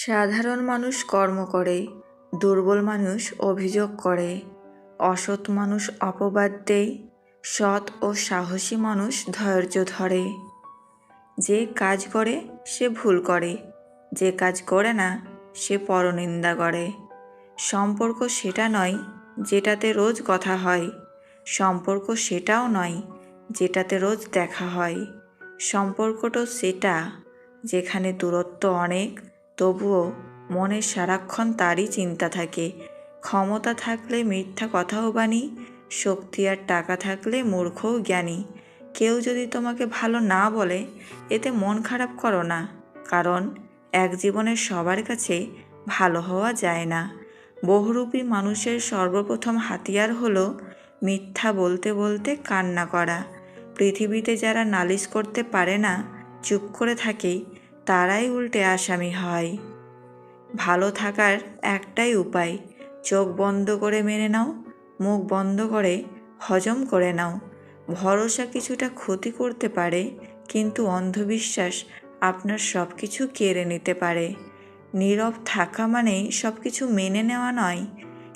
সাধারণ মানুষ কর্ম করে, দুর্বল মানুষ অভিযোগ করে, অসৎ মানুষ অপবাদ দেয়, সৎ ও সাহসী মানুষ ধৈর্য ধরে। যে কাজ করে সে ভুল করে, যে কাজ করে না সে পরনিন্দা করে। সম্পর্ক সেটা নয় যেটাতে রোজ কথা হয়, সম্পর্ক সেটাও নয় যেটাতে রোজ দেখা হয়। সম্পর্কটা সেটা যেখানে দূরত্ব অনেক, তবুও মনে সারাক্ষণ তারই চিন্তা থাকে। ক্ষমতা থাকলে মিথ্যা কথাও বানি, শক্তি আর টাকা থাকলে মূর্খও জ্ঞানী। কেউ যদি তোমাকে ভালো না বলে এতে মন খারাপ করো না, কারণ এক জীবনে সবার কাছে ভালো হওয়া যায় না। বহুরূপী মানুষের সর্বপ্রথম হাতিয়ার হলো মিথ্যা বলতে বলতে কান্না করা। পৃথিবীতে যারা নালিশ করতে পারে না, চুপ করে থাকে, তারাই উল্টে আসামি হয়। ভালো থাকার একটাই উপায়, চোখ বন্ধ করে মেনে নাও, মুখ বন্ধ করে হজম করে নাও। ভরসা কিছুটা ক্ষতি করতে পারে, কিন্তু অন্ধবিশ্বাস আপনার সব কিছু কেড়ে নিতে পারে। নীরব থাকা মানে সব কিছু মেনে নেওয়া নয়,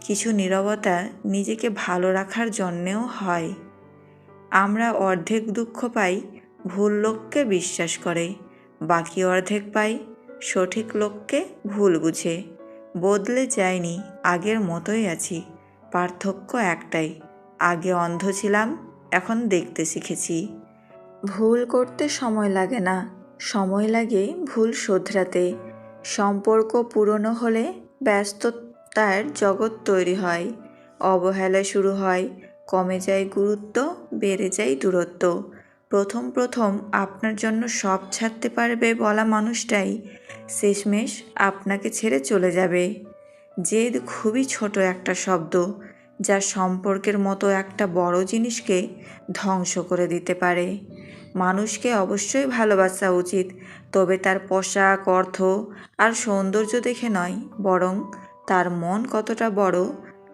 কিছু নীরবতা নিজেকে ভালো রাখার জন্যেও হয়। আমরা অর্ধেক দুঃখ পাই ভুল লোককে বিশ্বাস করে, বাকি অর্ধেক পাই সঠিক লোককে ভুল বুঝে। বদলে যায়নি, আগের মতোই আছি, পার্থক্য একটাই, আগে অন্ধ ছিলাম, এখন দেখতে শিখেছি। ভুল করতে সময় লাগে না, সময় লাগে ভুল শোধরাতে। সম্পর্ক পুরনো হলে ব্যস্ততার জগৎ তৈরি হয়, অবহেলা শুরু হয়, কমে যায় গুরুত্ব, বেড়ে যায় দূরত্ব। প্রথম প্রথম আপনার জন্য সব ছাড়তে পারবে বলা মানুষটাই শেষমেশ আপনাকে ছেড়ে চলে যাবে। জেদ খুবই ছোট একটা শব্দ, যা সম্পর্কের মতো একটা বড় জিনিসকে ধ্বংস করে দিতে পারে। মানুষকে অবশ্যই ভালোবাসা উচিত, তবে তার পোশাক, অর্থ আর সৌন্দর্য দেখে নয়, বরং তার মন কতটা বড়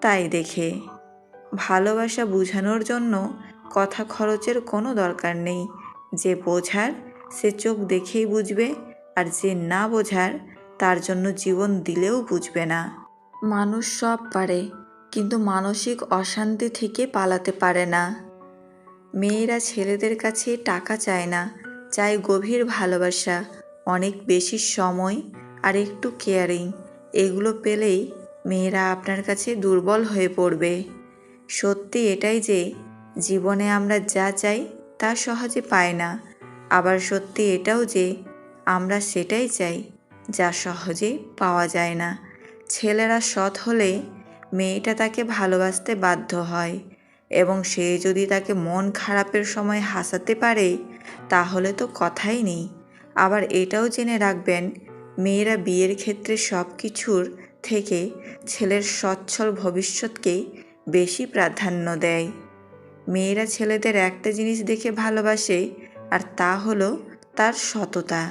তাই দেখে। ভালোবাসা বোঝানোর জন্য কথা খরচের কোনো দরকার নেই। যে বোঝার সে চোখ দেখেই বুঝবে, আর যে না বোঝার তার জন্য জীবন দিলেও বুঝবে না। মানুষ সব পারে, কিন্তু মানসিক অশান্তি থেকে পালাতে পারে না। মেয়েরা ছেলেদের কাছে টাকা চায় না, চায় গভীর ভালোবাসা, অনেক বেশি সময় আর একটু কেয়ারিং। এগুলো পেলেই মেয়েরা আপনার কাছে দুর্বল হয়ে পড়বে। সত্যি এটাই যে জীবনে আমরা যা চাই তা সহজে পাই না, আবার সত্যি এটাও যে আমরা সেটাই চাই যা সহজে পাওয়া যায় না। ছেলেরা সৎ হলে মেয়েটা তাকে ভালোবাসতে বাধ্য হয়, এবং সে যদি তাকে মন খারাপের সময় হাসাতে পারে তাহলে তো কথাই নেই। আবার এটাও জেনে রাখবেন, মেয়েরা বিয়ের ক্ষেত্রে সব কিছুর থেকে ছেলের সচ্ছল ভবিষ্যৎকে বেশি প্রাধান্য দেয়। মেয়েরা ছেলেদের একটা জিনিস দেখে ভালোবাসে, আর তা হলো তার সততা।